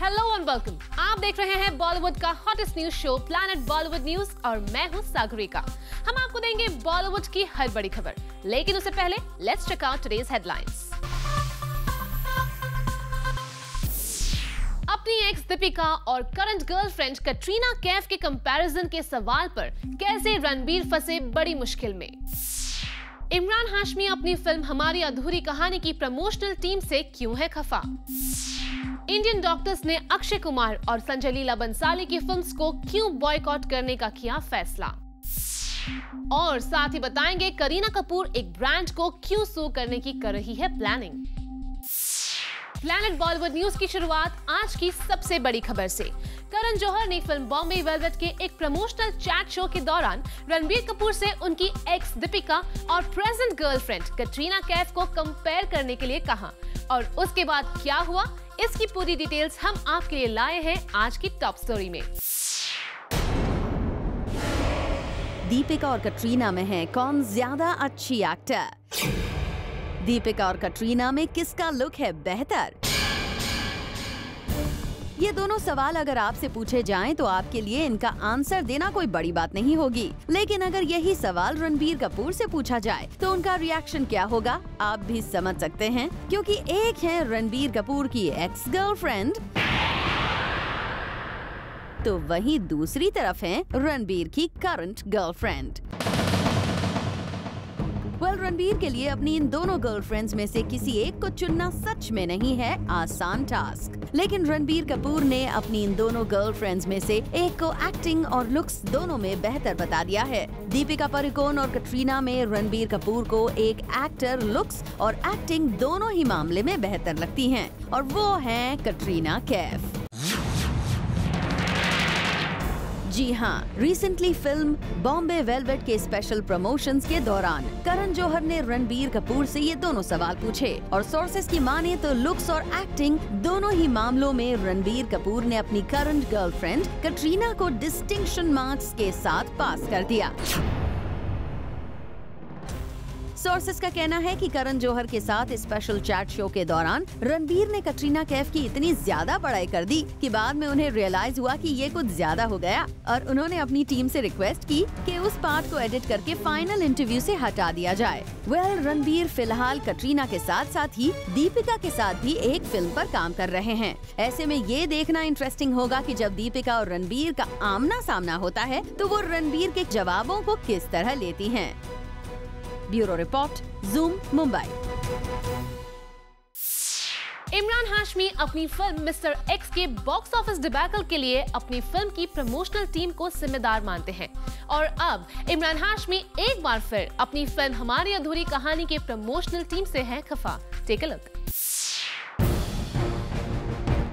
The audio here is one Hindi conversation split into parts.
Hello and welcome. आप देख रहे हैं बॉलीवुड का hottest news show planet Bollywood news और मैं हूं सागरिका। हम आपको देंगे बॉलीवुड की हर बड़ी खबर, लेकिन उससे पहले let's check out today's headlines. अपनी एक्स दीपिका और करंट गर्लफ्रेंड कैटरीना कैफ के कंपैरिजन के सवाल पर कैसे रणबीर फंसे बड़ी मुश्किल में। इमरान हाशमी अपनी फिल्म हमारी अधूरी कहानी की प्रमोशनल टीम से क्यों है खफा। इंडियन डॉक्टर्स ने अक्षय कुमार और संजय लीला बंसाली की फिल्म्स को क्यों बॉयकॉट करने का किया फैसला। और साथ ही बताएंगे करीना कपूर एक ब्रांड को क्यों सू करने की कर रही है प्लानिंग। प्लैनेट बॉलीवुड न्यूज की शुरुआत आज की सबसे बड़ी खबर से। करण जौहर ने फिल्म बॉम्बे वेलवेट के एक प्रमोशनल चैट शो के दौरान रणबीर कपूर से उनकी एक्स दीपिका और प्रेजेंट गर्लफ्रेंड कैटरीना कैफ को कंपेयर करने के लिए कहा और उसके बाद क्या हुआ, इसकी पूरी डिटेल्स हम आपके लिए लाए हैं आज की टॉप स्टोरी में। दीपिका और कैटरीना में है कौन ज्यादा अच्छी एक्टर? दीपिका और कैटरीना में किसका लुक है बेहतर? ये दोनों सवाल अगर आपसे पूछे जाएं तो आपके लिए इनका आंसर देना कोई बड़ी बात नहीं होगी, लेकिन अगर यही सवाल रणबीर कपूर से पूछा जाए तो उनका रिएक्शन क्या होगा आप भी समझ सकते हैं, क्योंकि एक है रणबीर कपूर की एक्स गर्लफ्रेंड तो वहीं दूसरी तरफ है रणबीर की करंट गर्लफ्रेंड। रणबीर के लिए अपनी इन दोनों गर्लफ्रेंड्स में से किसी एक को चुनना सच में नहीं है आसान टास्क, लेकिन रणबीर कपूर ने अपनी इन दोनों गर्लफ्रेंड्स में से एक को एक्टिंग और लुक्स दोनों में बेहतर बता दिया है। दीपिका पादुकोण और कैटरीना में रणबीर कपूर को एक एक्टर, लुक्स और एक्टिंग दोनों ही मामले में बेहतर लगती हैं और वो हैं कैटरीना कैफ। जी हाँ, रिसेंटली फिल्म बॉम्बे वेलवेट के स्पेशल प्रमोशंस के दौरान करण जौहर ने रणबीर कपूर से ये दोनों सवाल पूछे और सोर्सेस की माने तो लुक्स और एक्टिंग दोनों ही मामलों में रणबीर कपूर ने अपनी करंट गर्लफ्रेंड कैटरीना को डिस्टिंक्शन मार्क्स के साथ पास कर दिया। सोर्सेस का कहना है कि करण जौहर के साथ स्पेशल चैट शो के दौरान रणबीर ने कैटरीना कैफ की इतनी ज्यादा बड़ाई कर दी कि बाद में उन्हें रियलाइज हुआ कि ये कुछ ज्यादा हो गया और उन्होंने अपनी टीम से रिक्वेस्ट की कि उस पार्ट को एडिट करके फाइनल इंटरव्यू से हटा दिया जाए। रणबीर फिलहाल कैटरीना के साथ साथ ही दीपिका के साथ भी एक फिल्म पर काम कर रहे हैं। ऐसे में ये देखना इंटरेस्टिंग होगा कि जब दीपिका और रणबीर का आमना सामना होता है तो वो रणबीर के जवाबों को किस तरह लेती हैं। Bureau report, zoom, Mumbai. Imran Hashmi अपनी फिल्म मिस्टर एक्स के बॉक्स ऑफिस डिबैकल के लिए अपनी फिल्म की प्रमोशनल टीम को जिम्मेदार मानते हैं और अब इमरान हाशमी एक बार फिर अपनी फिल्म हमारी अधूरी कहानी के प्रमोशनल टीम से है खफा। Take a look.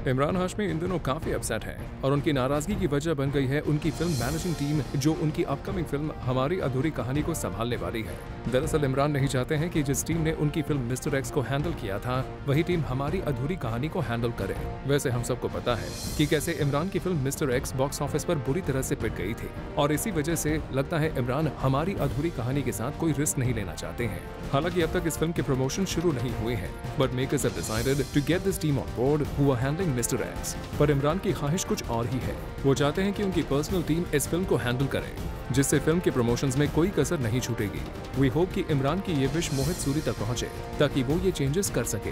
Imran Hashmi इन दिनों काफी अपसेट हैं और उनकी नाराजगी की वजह बन गई है उनकी फिल्म मैनेजिंग टीम जो उनकी अपकमिंग फिल्म हमारी अधूरी कहानी को संभालने वाली है। दरअसल इमरान नहीं चाहते हैं कि जिस टीम ने उनकी फिल्म मिस्टर एक्स को हैंडल किया था वही टीम हमारी अधूरी कहानी को हैंडल करे। वैसे हम सबको पता है कि कैसे इमरान की film mister x box office पर बुरी तरह से पिट गई थी और इसी वजह से लगता है इमरान हमारी अधूरी कहानी के साथ कोई रिस्क नहीं लेना चाहते हैं। हालांकि अब तक इस फिल्म के प्रमोशन शुरू नहीं हुए हैं, but makers have decided to get this team on board who are handling mister X. पर इमरान की ख्वाहिश कुछ और ही है। वो चाहते हैं कि उनकी पर्सनल टीम इस फिल्म को हैंडल करे जिससे फिल्म के प्रमोशंस में कोई कसर नहीं छूटेगी। वी होप कि इमरान की ये विश मोहित सूरी तक पहुंचे ताकि वो ये चेंजेस कर सके।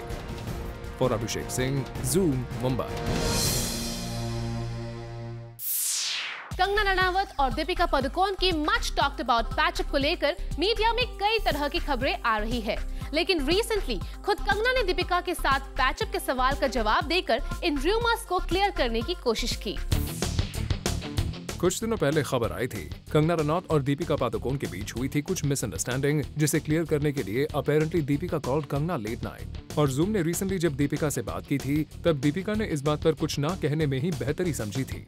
For Abhishek Singh, zoom, Mumbai. कंगना रनावत और दीपिका पादुकोण की मच टॉक्ड अबाउट पैचअप को लेकर मीडिया में कई तरह की खबरें आ रही है, लेकिन रिसेंटली खुद कंगना ने दीपिका के साथ पैचअप के सवाल का जवाब देकर इन रूमर्स को क्लियर करने की कोशिश की। कुछ दिनों पहले खबर आई थी कंगना रनौत और दीपिका पादुकोण के बीच हुई थी कुछ मिसअंडरस्टैंडिंग, जिसे क्लियर करने के लिए apparently Deepika called Kangana late night. और ज़ूम ने रिसेंटली जब दीपिका से बात की थी तब दीपिका ने इस बात पर कुछ ना कहने में ही बेहतरी समझी थी।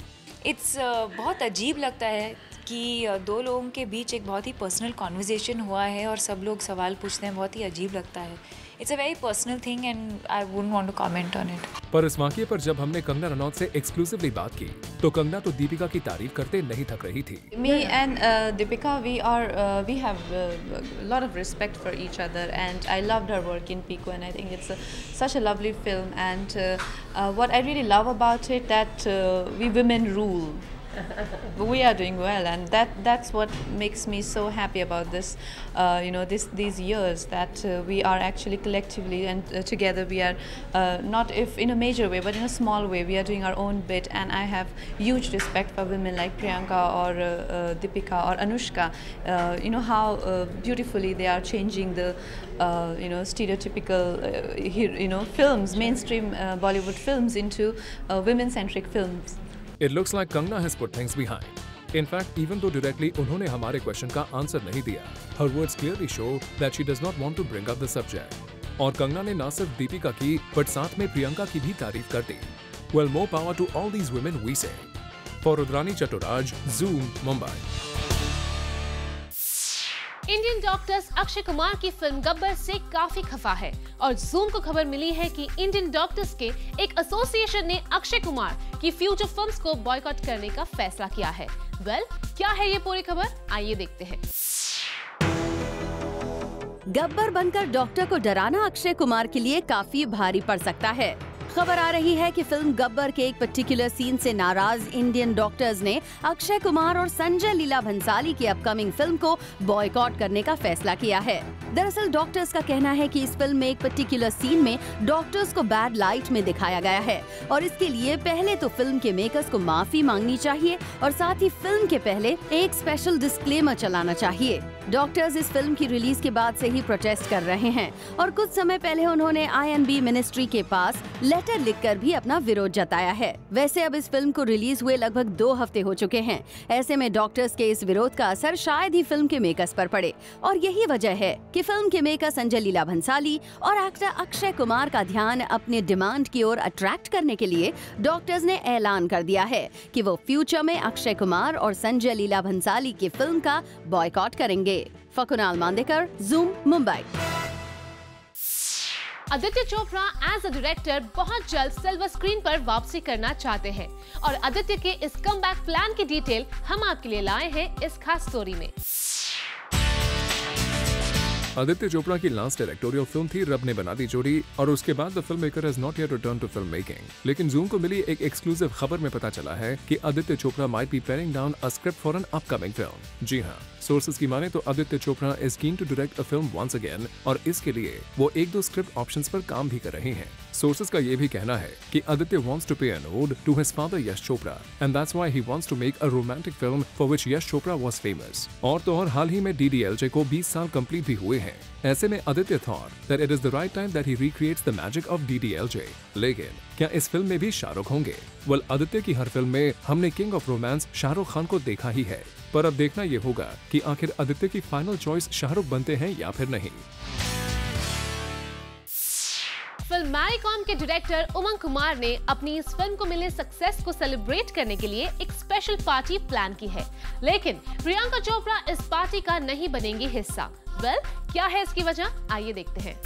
बहुत अजीब लगता है कि दो लोगों के बीच एक बहुत ही पर्सनल कॉन्वर्जेशन हुआ है और सब लोग सवाल पूछते हैं। बहुत ही अजीब लगता है it's a very personal thing and I wouldn't want to comment on it. पर इस वाकये पर जब हमने कंगना रनौत से एक्सक्लूसिवली बात की तो कंगना तो दीपिका की तारीफ करते नहीं थक रही थी। Me and Deepika, we have a lot of respect for each other, and I loved her work in Pico, and I think it's such a lovely film. And what I really love about it that we women rule. We are doing well, and that's what makes me so happy about this. These years that we are actually collectively and together we are not if in a major way, but in a small way, we are doing our own bit. And I have huge respect for women like Priyanka or Deepika or Anushka. How beautifully they are changing the stereotypical films, mainstream Bollywood films into women-centric films. It looks like Kangna has put things behind. In fact, even though directly उन्होंने हमारे क्वेश्चन का आंसर नहीं दिया, her words clearly show that she does not want to bring up the subject. और कंगना ने ना सिर्फ दीपिका की, but साथ में प्रियंका की भी तारीफ कर दी. Well, more power to all these women, we say. For Rudrani Chaturaj, Zoom, Mumbai. Indian doctors Akshay Kumar की फिल्म गब्बर से काफी खफा है और जूम को खबर मिली है कि इंडियन डॉक्टर्स के एक एसोसिएशन ने अक्षय कुमार की फ्यूचर फिल्म्स को बॉयकॉट करने का फैसला किया है। वेल, क्या है ये पूरी खबर, आइए देखते हैं। गब्बर बनकर डॉक्टर को डराना अक्षय कुमार के लिए काफी भारी पड़ सकता है। खबर आ रही है कि फिल्म गब्बर के एक पर्टिकुलर सीन से नाराज इंडियन डॉक्टर्स ने अक्षय कुमार और संजय लीला भंसाली की अपकमिंग फिल्म को बॉयकॉट करने का फैसला किया है। दरअसल डॉक्टर्स का कहना है कि इस फिल्म में एक पर्टिकुलर सीन में डॉक्टर्स को बैड लाइट में दिखाया गया है और इसके लिए पहले तो फिल्म के मेकर्स को माफी मांगनी चाहिए और साथ ही फिल्म के पहले एक स्पेशल डिस्क्लेमर चलाना चाहिए। डॉक्टर्स इस फिल्म की रिलीज के बाद से ही प्रोटेस्ट कर रहे हैं और कुछ समय पहले उन्होंने INB मिनिस्ट्री के पास लेटर लिखकर भी अपना विरोध जताया है। वैसे अब इस फिल्म को रिलीज हुए लगभग 2 हफ्ते हो चुके हैं। ऐसे में डॉक्टर्स के इस विरोध का असर शायद ही फिल्म के मेकर्स पर पड़े और यही वजह है कि फिल्म के मेकर संजय लीला भंसाली और एक्टर अक्षय कुमार का ध्यान अपने डिमांड की ओर अट्रैक्ट करने के लिए डॉक्टर्स ने ऐलान कर दिया है कि वो फ्यूचर में अक्षय कुमार और संजय लीला भंसाली की फिल्म का बॉयकॉट करेंगे। फकुनाल Mandekar, Zoom, Mumbai. Aditya Chopra as a director बहुत जल्द सिल्वर स्क्रीन पर वापसी करना चाहते हैं और आदित्य के इस कमबैक प्लान की डिटेल हम आपके लिए लाए हैं इस खास स्टोरी में। आदित्य चोपड़ा की लास्ट डायरेक्टोरियल फिल्म थी रब ने बना दी जोड़ी और उसके बाद the film maker has not yet return to film making. लेकिन जूम को मिली एक एक्सक्लूसिव खबर में पता चला है कि Aditya Chopra might be pairing down a script for an upcoming film. जी हाँ, सोर्सेज की माने तो Aditya Chopra is keen to direct a film once again और इसके लिए वो 1-2 स्क्रिप्ट ऑप्शंस पर काम भी कर रहे हैं। सोर्सेज का ये भी कहना है कि Aditya wants to pay an ode to his father Yash Chopra and that's why he wants to make a romantic film for which Yash Chopra was famous. और तो और हाल ही में DDLJ को 20 साल कंप्लीट भी हुए हैं। ऐसे में Aditya thought that it is the right time that he recreates the magic of DDLJ। लेकिन क्या इस फिल्म में भी शाहरुख होंगे? वेल, आदित्य की हर फिल्म में हमने king of romance Shahrukh Khan को देखा ही है, पर अब देखना ये होगा कि आखिर आदित्य की फाइनल चॉइस शाहरुख बनते हैं या फिर नहीं। फिल्म मैरी कॉम के डायरेक्टर उमंग कुमार ने अपनी इस फिल्म को मिले सक्सेस को सेलिब्रेट करने के लिए एक स्पेशल पार्टी प्लान की है, लेकिन प्रियंका चोपड़ा इस पार्टी का नहीं बनेंगी हिस्सा। वेल, क्या है इसकी वजह, आइए देखते हैं।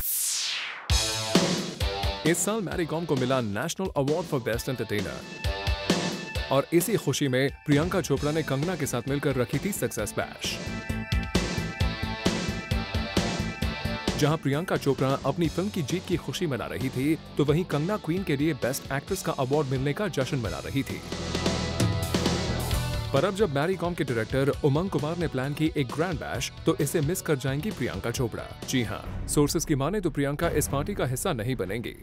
इस साल मैरी कॉम को मिला national award for best entertainer और इसी खुशी में प्रियंका चोपड़ा ने कंगना के साथ मिलकर रखी थी सक्सेस बैश, जहां प्रियंका चोपड़ा अपनी फिल्म की जीत की खुशी मना रही थी तो वहीं कंगना क्वीन के लिए बेस्ट एक्ट्रेस का अवार्ड मिलने का जश्न मना रही थी। पर अब जब मैरी कॉम के डायरेक्टर उमंग कुमार ने प्लान की एक ग्रैंड बैश तो इसे मिस कर जाएंगी प्रियंका चोपड़ा। जी हाँ, सोर्सेज की माने तो प्रियंका इस पार्टी का हिस्सा नहीं बनेंगी।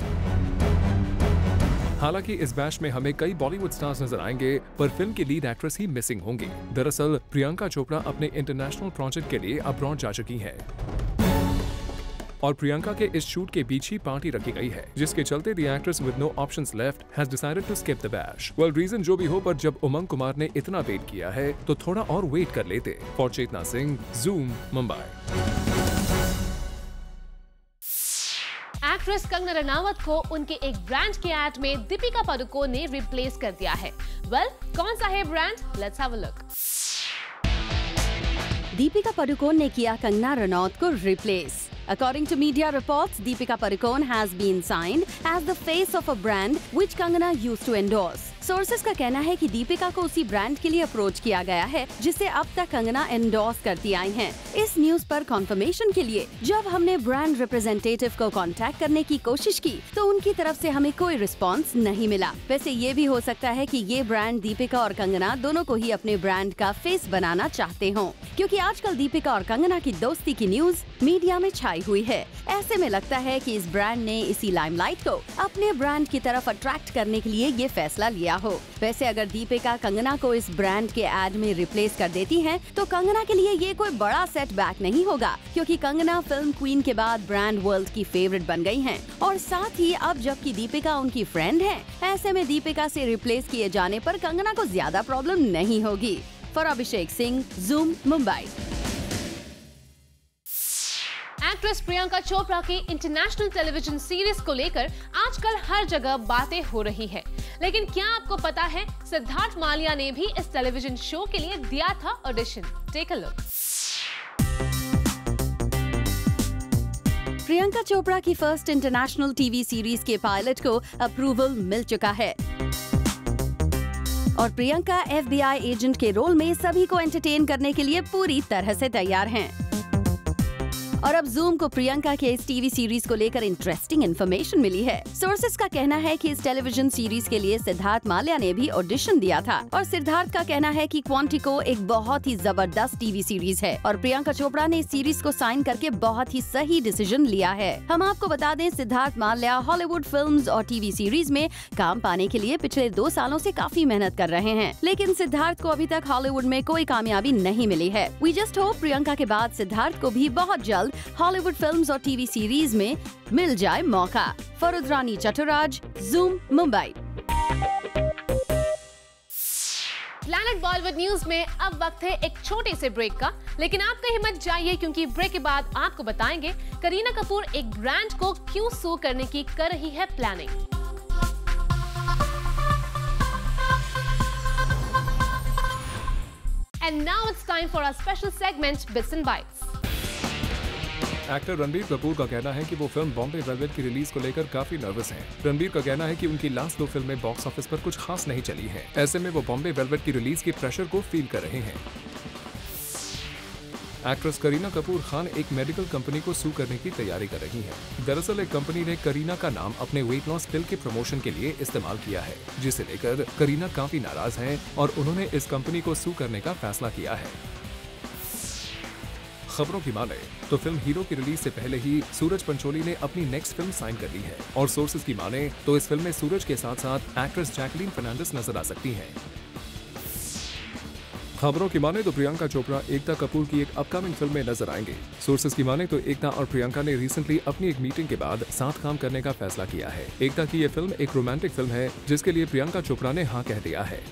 हालांकि इस बैश में हमें कई बॉलीवुड स्टार्स नजर आएंगे पर फिल्म की लीड एक्ट्रेस ही मिसिंग होंगी। दरअसल प्रियंका चोपड़ा अपने इंटरनेशनल प्रोजेक्ट के लिए अब्रॉड जा चुकी हैं और प्रियंका के इस शूट के बीच ही पार्टी रखी गई है, जिसके चलते the actress with no options left has decided to skip the bash. Well, reason जो भी हो, पर जब उमंग कुमार ने इतना वेट किया है तो थोड़ा और वेट कर लेते। For Chetna Singh, Zoom, Mumbai. Actress Kangana Ranaut को उनके एक ब्रांड के एड में दीपिका पादुकोण ने रिप्लेस कर दिया है। वेल, कौन सा है brand, let's have a look. Deepika Padukone ने किया कंगना रनौत को replace. According to media reports, Deepika Padukone has been signed as the face of a brand which Kangana used to endorse. Sources का कहना है कि दीपिका को उसी ब्रांड के लिए अप्रोच किया गया है जिसे अब तक कंगना एंडोर्स करती आई हैं। इस न्यूज पर कंफर्मेशन के लिए जब हमने ब्रांड रिप्रेजेंटेटिव को कांटेक्ट करने की कोशिश की तो उनकी तरफ से हमें कोई रिस्पांस नहीं मिला। वैसे ये भी हो सकता है कि ये ब्रांड दीपिका और कंगना दोनों को ही अपने ब्रांड का फेस बनाना चाहते हों, क्योंकि आजकल दीपिका और कंगना की दोस्ती की न्यूज मीडिया में छाई हुई है। ऐसे में लगता है कि इस ब्रांड ने इसी लाइमलाइट को अपने ब्रांड की तरफ अट्रैक्ट करने के लिए ये फैसला लिया हो। वैसे अगर दीपिका कंगना को इस ब्रांड के एड में रिप्लेस कर देती हैं, तो कंगना के लिए ये कोई बड़ा सेटबैक नहीं होगा, क्योंकि कंगना फिल्म क्वीन के बाद ब्रांड वर्ल्ड की फेवरेट बन गई हैं। और साथ ही अब जबकि दीपिका उनकी फ्रेंड है, ऐसे में दीपिका से रिप्लेस किए जाने पर कंगना को ज्यादा प्रॉब्लम नहीं होगी। For Abhishek Singh, zoom, Mumbai. Actress Priyanka Chopra की इंटरनेशनल टेलीविजन सीरीज को लेकर आजकल हर जगह बातें हो रही है, लेकिन क्या आपको पता है सिद्धार्थ मालिया ने भी इस टेलीविजन शो के लिए दिया था audition? Take a look. Priyanka Chopra की फर्स्ट इंटरनेशनल टीवी सीरीज के पायलट को अप्रूवल मिल चुका है और प्रियंका FBI एजेंट के रोल में सभी को एंटरटेन करने के लिए पूरी तरह से तैयार हैं। और अब ज़ूम को प्रियंका के इस टीवी सीरीज को लेकर इंटरेस्टिंग इन्फॉर्मेशन मिली है। सोर्सेस का कहना है कि इस टेलीविजन सीरीज के लिए सिद्धार्थ मालिया ने भी ऑडिशन दिया था और सिद्धार्थ का कहना है कि क्वांटिको एक बहुत ही जबरदस्त टीवी सीरीज है और प्रियंका चोपड़ा ने इस सीरीज को साइन करके बहुत ही सही डिसीजन लिया है। हम आपको बता दें, सिद्धार्थ मालिया हॉलीवुड फिल्म्स और टीवी सीरीज में काम पाने के लिए पिछले 2 सालों से काफी मेहनत कर रहे हैं, लेकिन सिद्धार्थ को अभी तक हॉलीवुड में कोई कामयाबी नहीं मिली है। वी जस्ट होप प्रियंका के बाद सिद्धार्थ को भी बहुत जल्द हॉलीवुड फिल्म्स और टीवी सीरीज में मिल जाए मौका। फरुद्रानी चटुराज, Zoom, Mumbai. Planet Bollywood news में अब वक्त है एक छोटे से ब्रेक का, लेकिन आप कहीं मत जाइए क्योंकि ब्रेक के बाद आपको बताएंगे करीना कपूर एक ब्रांड को क्यों सू करने की कर रही है planning. And now it's time for our special segment, Bits and Bites. Actor Ranbir Kapoor का कहना है कि वो फिल्म बॉम्बे वेलवेट की रिलीज को लेकर काफी नर्वस हैं। रणबीर का कहना है कि उनकी लास्ट 2 फिल्में बॉक्स ऑफिस पर कुछ खास नहीं चली हैं। ऐसे में वो बॉम्बे वेलवेट की रिलीज के प्रेशर को फील कर रहे हैं। एक्ट्रेस करीना कपूर खान एक मेडिकल कंपनी को सू करने की तैयारी कर रही हैं। दरअसल एक कंपनी ने करीना का नाम अपने वेट लॉस पिल के प्रमोशन के लिए इस्तेमाल किया है, जिसे लेकर करीना काफी नाराज हैं और उन्होंने इस कंपनी को सू करने का फैसला किया है। खबरों की माने तो फिल्म हीरो की रिलीज से पहले ही सूरज पंचोली ने अपनी नेक्स्ट फिल्म साइन कर ली है और सोर्सेज की माने तो इस फिल्म में सूरज के साथ साथ एक्ट्रेस जैकलीन फर्नांडिस नजर आ सकती हैं। खबरों की माने तो प्रियंका चोपड़ा एकता कपूर की एक अपकमिंग फिल्म में नजर आएंगे। सोर्सेज की माने तो एकता और प्रियंका ने रिसेंटली अपनी एक मीटिंग के बाद साथ काम करने का फैसला किया है। एकता की ये फिल्म एक रोमांटिक फिल्म है जिसके लिए प्रियंका चोपड़ा ने हाँ कह दिया है।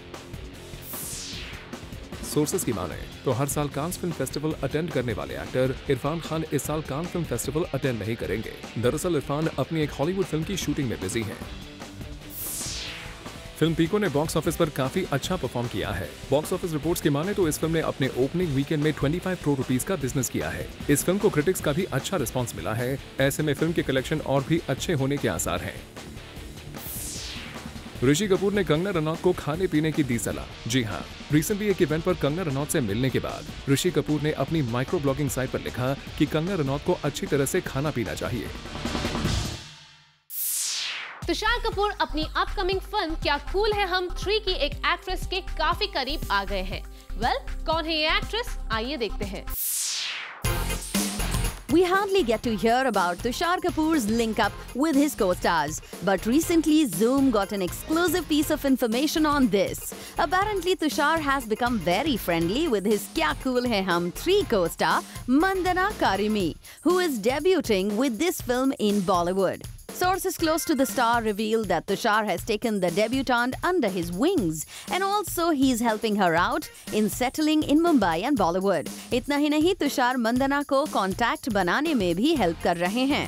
सोर्सेज की माने तो हर साल कांस फिल्म फेस्टिवल अटेंड करने वाले एक्टर इरफान खान इस साल कान फिल्म फेस्टिवल अटेंड नहीं करेंगे। दरअसल इरफान अपनी एक हॉलीवुड फिल्म की शूटिंग में बिजी हैं। फिल्म पीको ने बॉक्स ऑफिस पर काफी अच्छा परफॉर्म किया है। बॉक्स ऑफिस रिपोर्ट्स की माने तो इस फिल्म ने अपने ओपनिंग वीकेंड में 25 करोड़ रुपीस का बिजनेस किया है। इस फिल्म को क्रिटिक्स का भी अच्छा रिस्पांस मिला है। ऐसे में फिल्म के कलेक्शन और भी अच्छे होने के आसार हैं। ऋषि कपूर ने कंगना रनौत को खाने पीने की दी सलाह। जी हाँ, रिसेंटली एक इवेंट पर कंगना रनौत से मिलने के बाद ऋषि कपूर ने अपनी माइक्रो ब्लॉगिंग साइट पर लिखा कि कंगना रनौत को अच्छी तरह से खाना पीना चाहिए। तुषार कपूर अपनी अपकमिंग फिल्म क्या कूल है हम 3 की एक एक्ट्रेस के काफी करीब आ गए हैं। कौन है ये एक्ट्रेस, आइए देखते हैं। We hardly get to hear about Tushar Kapoor's link-up with his co-stars, but recently Zoom got an exclusive piece of information on this. Apparently, Tushar has become very friendly with his Kya Cool Hai Hum 3 co-star Mandana Karimi, who is debuting with this film in Bollywood. Sources close to the star reveal that Tushar has taken the debutante under his wings and also he's helping her out in settling in Mumbai and Bollywood. इतना ही नहीं, तुषार मंदना को कॉन्टैक्ट बनाने में भी हेल्प कर रहे हैं।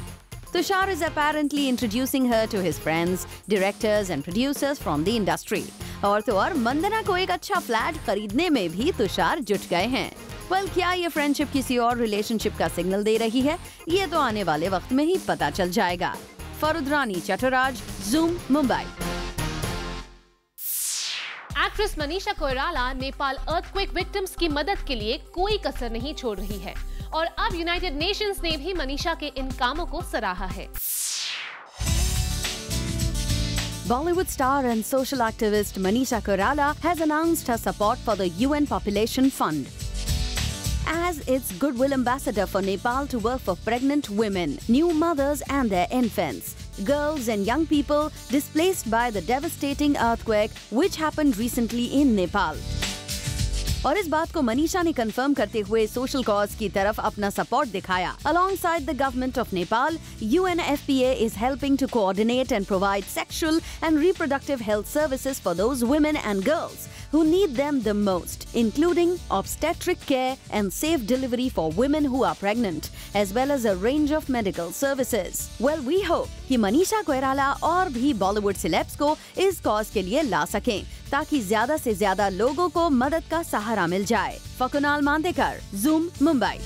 Tushar is apparently introducing her to his friends, directors and producers from the industry. और तो और मंदना को एक अच्छा फ्लैट खरीदने में भी तुषार जुट गए हैं। वेल, क्या ये फ्रेंडशिप किसी और रिलेशनशिप का सिग्नल दे रही है, ये तो आने वाले वक्त में ही पता चल जाएगा। फरुद्रानी चटराज, Zoom, Mumbai. Actress Manisha Koirala Nepal earthquake victims की मदद के लिए कोई कसर नहीं छोड़ रही है और अब यूनाइटेड नेशंस ने भी मनीषा के इन कामों को सराहा है। Bollywood star and social activist Manisha Koirala has announced her support for the UN Population Fund as its goodwill ambassador for Nepal to work for pregnant women, new mothers and their infants, girls and young people displaced by the devastating earthquake which happened recently in Nepal. और इस बात को मनीषा ने कंफर्म करते हुए सोशल कॉज की तरफ अपना सपोर्ट दिखाया। Alongside the government of Nepal, UNFPA is helping to coordinate and provide sexual and reproductive health services for those women and girls who need them the most, including obstetric care and safe delivery for women who are pregnant, as well as a range of medical services. Well, we hope कि मनीषा कोइराला और भी बॉलीवुड सेलेब्स को इस कॉज के लिए ला सकें ताकि ज्यादा से ज्यादा लोगों को मदद का सहारा मिल जाए। फकुनाल मांदेकर, ज़ूम, मुंबई।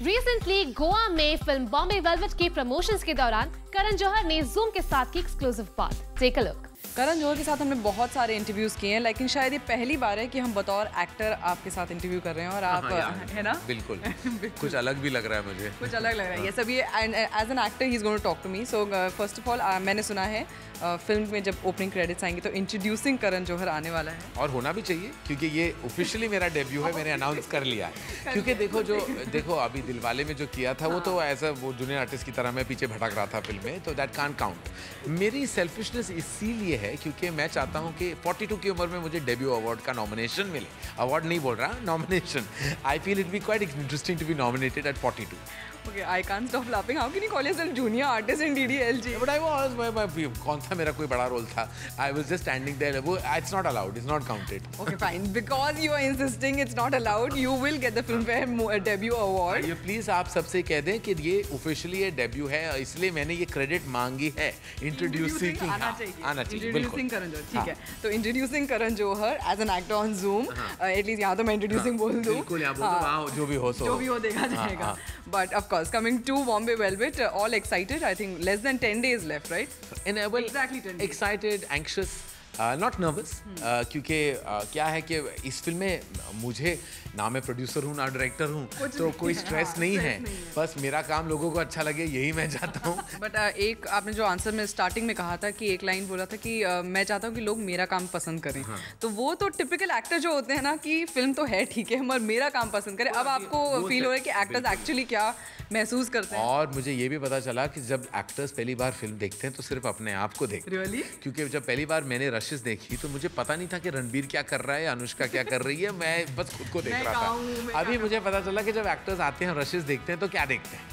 रिसेंटली गोवा में फिल्म बॉम्बे वेलवेट के प्रमोशंस के दौरान करण जौहर ने ज़ूम के साथ की एक्सक्लूसिव बात। Take a look. Karan Johar के साथ हमने बहुत सारे इंटरव्यूज किए हैं, लेकिन शायद ये पहली बार है कि हम बतौर एक्टर आपके साथ इंटरव्यू कर रहे हैं और आप है ना। बिल्कुल कुछ अलग भी लग रहा है मुझे, कुछ अलग लग रहा है ये सब। ये as an actor he is going to talk to me. So first of all मैंने सुना है फिल्म में जब ओपनिंग क्रेडिट्स आएंगे तो इंट्रोड्यूसिंग करण जौहर आने वाला है, और होना भी चाहिए क्योंकि ये ऑफिशियली मेरा डेब्यू है, मैंने अनाउंस कर लिया है। क्योंकि देखो अभी दिलवाले में जो किया था वो तो एज अ वो जूनियर आर्टिस्ट की तरह मैं पीछे भटक रहा था फिल्म में, तो दैट कांट काउंट। मेरी सेल्फिशनेस इसीलिए है क्योंकि मैं चाहता हूँ कि 42 की उम्र में मुझे डेब्यू अवार्ड का नॉमिनेशन मिले। अवार्ड नहीं बोल रहा, nomination. I feel it be quite interesting to be nominated at 42. Okay, I can't stop laughing. How can you call yourself junior artist in DDLG? But I was, कौन सा मेरा कोई बड़ा रोल था? I was just standing there. वो it's not allowed. It's not counted. Okay, fine. Because you are insisting it's not allowed, you will get the Filmfare debut award. ये प्लीज आप सबसे कह दें कि ये ऑफिशियली ये डेब्यू है, इसलिए मैंने ये क्रेडिट मांगी है। इंट्रोड्यूसिंग आना चाहिए। बिल्कुल। करण जौहर, ठीक है। तो introducing Karan Johar as an actor on Zoom. At least यहाँ तो मैं इंट्रोड्यूसिंग बोल दूँ। बिल्कुल, यहाँ बोल दो, वहाँ जो भी हो देखा जाएगा। But of course, coming to Bombay Velvet, all excited. I think less than 10 days left, right? Exactly 10 days. Excited, anxious, not nervous. क्योंकि क्या है कि इस फिल्म में मुझे ना मैं प्रोड्यूसर हूँ ना डायरेक्टर हूँ, तो कोई स्ट्रेस नहीं है। बस मेरा काम लोगों को अच्छा लगे, यही मैं चाहता हूँ। बट एक आपने जो आंसर में स्टार्टिंग में कहा था कि एक लाइन बोला था कि मैं चाहता हूँ कि लोग मेरा काम पसंद करें। तो वो तो टिपिकल एक्टर जो होते हैं ना कि फिल्म तो है ठीक है मगर मेरा काम पसंद करें। अब आपको फील हो रहा है कि एक्टर्स एक्चुअली क्या महसूस करते हैं। और मुझे ये भी पता चला कि जब एक्टर्स पहली बार फिल्म देखते हैं तो सिर्फ अपने आप को देखते हैं। क्योंकि जब पहली बार मैंने रशेस देखी तो मुझे पता नहीं था कि रणबीर क्या कर रहा है, अनुष्का क्या कर रही है, मैं बस खुद को देख रहा था। अभी मुझे पता चला कि जब एक्टर्स आते हैं रशेस देखते हैं तो क्या देखते हैं।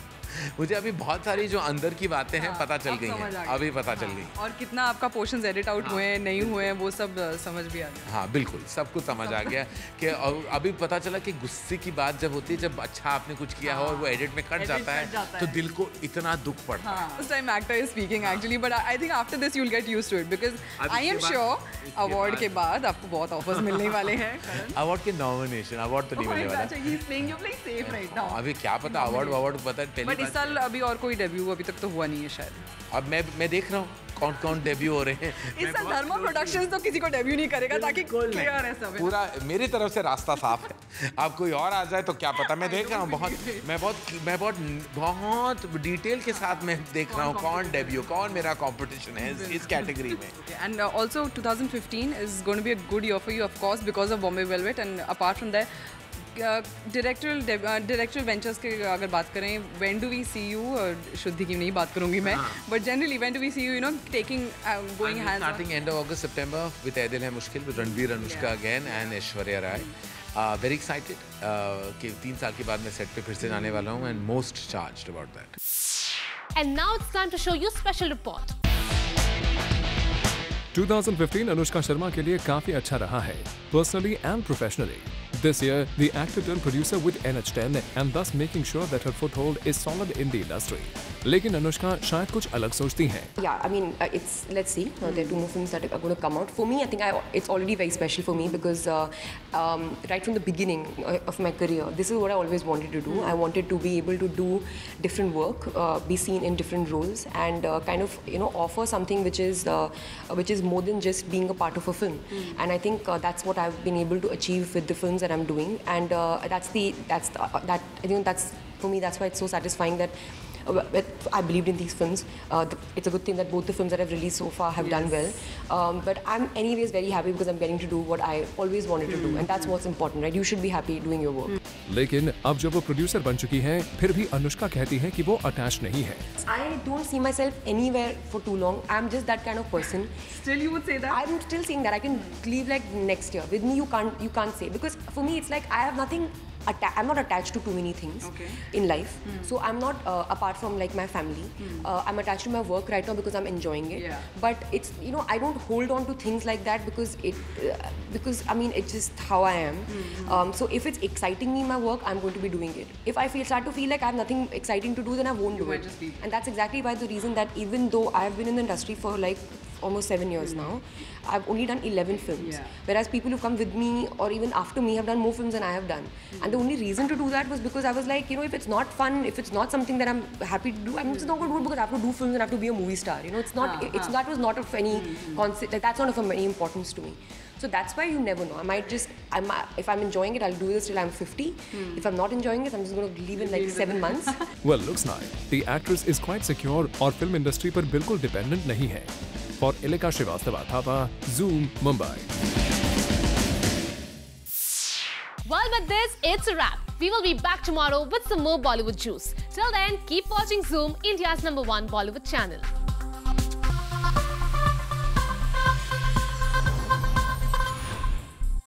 मुझे अभी बहुत सारी जो अंदर की बातें हैं पता चल गई हैं, अभी पता चल गई। और कितना आपका पोर्शंस एडिट आउट हुए हैं नहीं हुए हैं वो सब समझ भी आ गया। हाँ बिल्कुल, सब कुछ समझ आ गया कि अभी पता चला कि गुस्से की बात जब होती है, जब अच्छा आपने कुछ किया हो और वो एडिट में कट जाता है तो दिल को इतना दुख पड़ता है। उस time actor is speaking actually, but I think after this you will get used to it because I am sure award के बाद आपको बहुत ऑफर्स मिलने वाले हैं। अवार्ड के नॉमिनेशन, अवार्ड तो नहीं मिलने वाला। He is playing you playing safe right now. अभी क्या पता, अवार्ड पता है पहली बार। बट इस साल अभी और कोई डेब्यू अभी तक तो हुआ नहीं है शायद। अब मैं देख रहा हूँ कौन डेब्यू हो रहे हैं। इस साल धर्मा प्रोडक्शंस तो किसी को डेब्यू नहीं करेगा ताकि क्लियर है सब। पूरा मेरी तरफ से रास्ता साफ है। अब कोई और आ जाए तो क्या पता। मैं देख रहा हूँ मैं बहुत डिटेल के साथ मैं देख रहा हूँ कौन डेब्यू, कौन मेरा कंपटीशन है इस कैटेगरी में। And also 2015 is going to be a good year for you of course because of Bombay velvet. And apart from that directorial ventures के अगर बात करें, when do we see you, Shuddhi की नहीं बात करूंगी मैं, but generally when do we see you no taking going hands starting end of August सितंबर with Ae Dil Hai Mushkil with Ranbir, Anushka again and Aishwarya Rai. Very excited कि 3 साल के बाद मैं सेट पे फिर से जाने वाला हूँ and most charged about that. And now it's time to show you special report. 2015 Anushka Sharma के लिए काफी अच्छा रहा है, personally and professionally. This year, the actor turned producer with NH10 and thus making sure that her foothold is solid in the industry. लेकिन अनुष्का शायद कुछ अलग सोचती हैं। Yeah, I mean, let's see. There are 2 more films that are going to come out. For me, I think it's already very special for me because right from the beginning of my career, this is what I always wanted to do. I wanted to be able to do different work, be seen in different roles, and kind of offer something which is more than just being a part of a film. And I think that's what I've been able to achieve with the films that I'm doing, and I think that's for me. That's why it's so satisfying that. I believed in these films. It's a good thing that both the films that I've released so far have done well. But I'm anyways very happy because I'm getting to do what I always wanted to do, and that's what's important, right? You should be happy doing your work. लेकिन अब जब वो प्रोड्यूसर बन चुकी हैं, फिर भी अनुष्का कहती हैं कि वो अटैच नहीं है। I don't see myself anywhere for too long. I'm just that kind of person. Still, you would say that? I'm still saying that I can leave like next year. With me, you can't say, because for me it's like I have nothing. I'm not attached to too many things in life. So I'm not apart from like my family. I'm attached to my work right now because I'm enjoying it. Yeah. But it's I don't hold on to things like that because I mean it's just how I am. So if it's exciting me in my work, I'm going to be doing it. If I start to feel like I have nothing exciting to do, then I won't do it. And that's exactly why the reason that even though I have been in the industry for like almost 7 years now, I've only done 11 films. Whereas people who come with me or even after me have done more films than I have done. And the only reason to do that was because I was like, if it's not fun, if it's not something that I'm happy to do, I'm just not going to do it because I have to do films and I have to be a movie star. It's not. That was not of any concept. Like, that's not of any importance to me. So that's why you never know. If I'm enjoying it, I'll do this till I'm 50. If I'm not enjoying it, I'm just going to leave in like 7 months. Well, looks like the actress is quite secure और film industry पर बिल्कुल dependent नहीं है। For Ilika Srivastava Thapa, Zoom, Mumbai. Well, with this, it's a wrap. We will be back tomorrow with some more Bollywood juice. Till then, keep watching Zoom, India's #1 Bollywood channel.